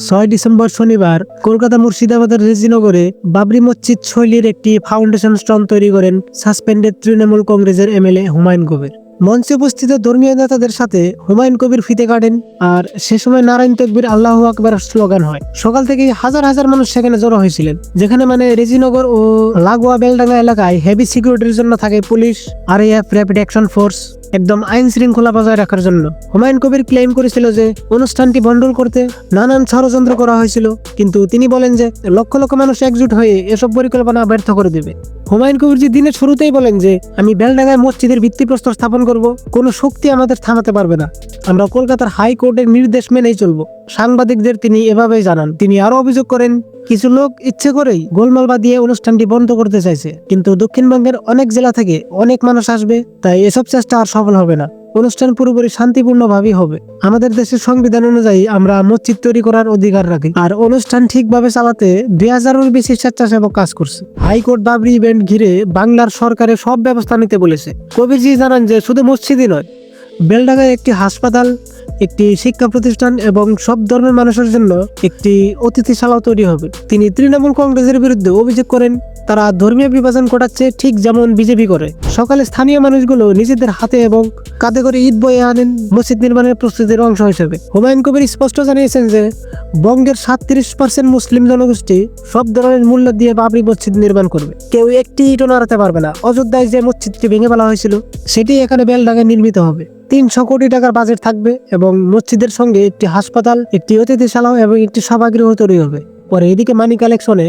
6 December শনিবার কলকাতা মুর্শিদাবাদের রেজিনগরে বাবরি মসজিদ শৈলীর একটি ফাউন্ডেশন স্টোন তৈরি করেন সাসপেন্ডেড তৃণমূল কংগ্রেসের এমএলএ হুমায়ুন কবির। মঞ্চে উপস্থিত ধর্মীয় নেতাদের সাথে হুমায়ুন কবির ফিতে কাটেন, আর সে সময় নারায়ণ তকবীর আল্লাহু আকবার স্লোগান হয়। সকাল থেকে হাজার হাজার মানুষ সেখানে জড়ো হয়েছিলেন, যেখানে রেজিনগর ও লাগোয়া বেলডাঙ্গা এলাকায় হেভি সিকিউরিটির জন্য থাকে police, RAF, rapid action force, একদম আইন শৃঙ্খলা বজায় রাখার জন্য। হুমায়ুন কবির ক্লেম করেছিল যে অনুষ্ঠানটি ভণ্ডুল করতে নানান ষড়যন্ত্র করা হয়েছিল, কিন্তু তিনি বলেন যে লক্ষ লক্ষ মানুষ একজুট হয়ে এসব পরিকল্পনা ব্যর্থ করে দেবে। হুমায়ুন কবির যে দিনের শুরুতেই বলেন যে আমি বেলডাঙ্গায় মসজিদের ভিত্তিপ্রস্তর স্থাপন করব, কোনো শক্তি আমাদের থামাতে পারবে না, আমরা কলকাতার হাইকোর্টের নির্দেশ মেনেই চলবো। সাংবাদিকদের তিনি এভাবেই জানান। তিনি আরো অভিযোগ করেন, কিছু লোক ইচ্ছে করেই গোলমাল বাঁধিয়ে অনুষ্ঠানটি বন্ধ করতে চাইছে, কিন্তু দক্ষিণবঙ্গের অনেক জেলা থেকে অনেক মানুষ আসবে, তাই এসব চেষ্টা আর সফল হবে না। অনুষ্ঠান পুরোপুরি শান্তিপূর্ণভাবেই হবে। আমাদের দেশের সংবিধান অনুযায়ী আমরা মসজিদ তৈরি করার অধিকার রাখি, আর অনুষ্ঠান ঠিকভাবে চালাতে 2000-এর বেশি স্বেচ্ছাসেবক কাজ করছে। হাইকোর্ট বাবরি ইভেন্ট ঘিরে বাংলার সরকারের সব ব্যবস্থা নিতে বলেছে। কবিরজি জানান যে শুধু মসজিদই নয়, বেলডাঙ্গায় একটি হাসপাতাল, একটি শিক্ষা প্রতিষ্ঠান এবং সব ধর্মের মানুষের জন্য একটি অতিথিশালাও তৈরি হবে। তিনি তৃণমূল কংগ্রেসের বিরুদ্ধে অভিযোগ করেন, তারা ধর্মীয় বিভাজন ঘটাচ্ছে, ঠিক যেমন বিজেপি করে। সকালে স্থানীয় মানুষগুলো নিজেদের হাতে এবং কাঁধে করে ঈদ বয়ে আনেন মসজিদ নির্মাণের প্রস্তুতির অংশ হিসেবে। হুমায়ুন কবির স্পষ্ট জানিয়েছেন যে বঙ্গের 37% মুসলিম জনগোষ্ঠী সব ধরনের মূল্য দিয়ে বাবরি মসজিদ নির্মাণ করবে, কেউ একটি ইটও নাড়াতে পারবে না। অযোধ্যায় যে মসজিদটি ভেঙে ফেলা হয়েছিল সেটি এখানে বেলডাঙ্গায় নির্মিত হবে। 300 কোটি টাকার বাজেট থাকবে এবং মসজিদের সঙ্গে একটি হাসপাতাল, একটি অতিথিশালা এবং একটি সভাগৃহ তৈরি হবে। পরে এদিকে মানি কালেকশনে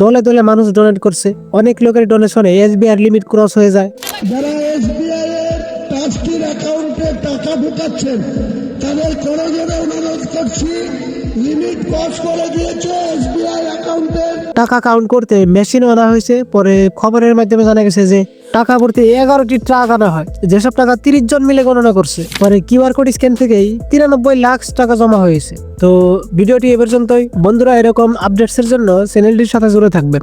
দলে দলে মানুষ ডোনেট করছে। অনেক লোকের ডোনেশনে এসবিআই লিমিট ক্রস হয়ে যায়। যারা এসবিআই এর ট্রাস্টির অ্যাকাউন্টে টাকা ঢুকাচ্ছেন তাদের করজোড়ে অনুরোধ করছি, লিমিট ক্রস করে দিয়েছে এসবিআই অ্যাকাউন্টে। টাকা কাউন্ট করতে মেশিন আনা হয়েছে। পরে খবরের মাধ্যমে জানা গেছে যে টাকা ভর্তি 11টি ট্রাক আনা হয়, যেসব টাকা 30 জন মিলে গণনা করছে। পরে কিউআর কোড স্ক্যান থেকেই 93 লাখ টাকা জমা হয়েছে। তো ভিডিওটি এ পর্যন্তই। বন্ধুরা, এরকম আপডেটসের জন্য চ্যানেলটির সাথে জুড়ে থাকবেন।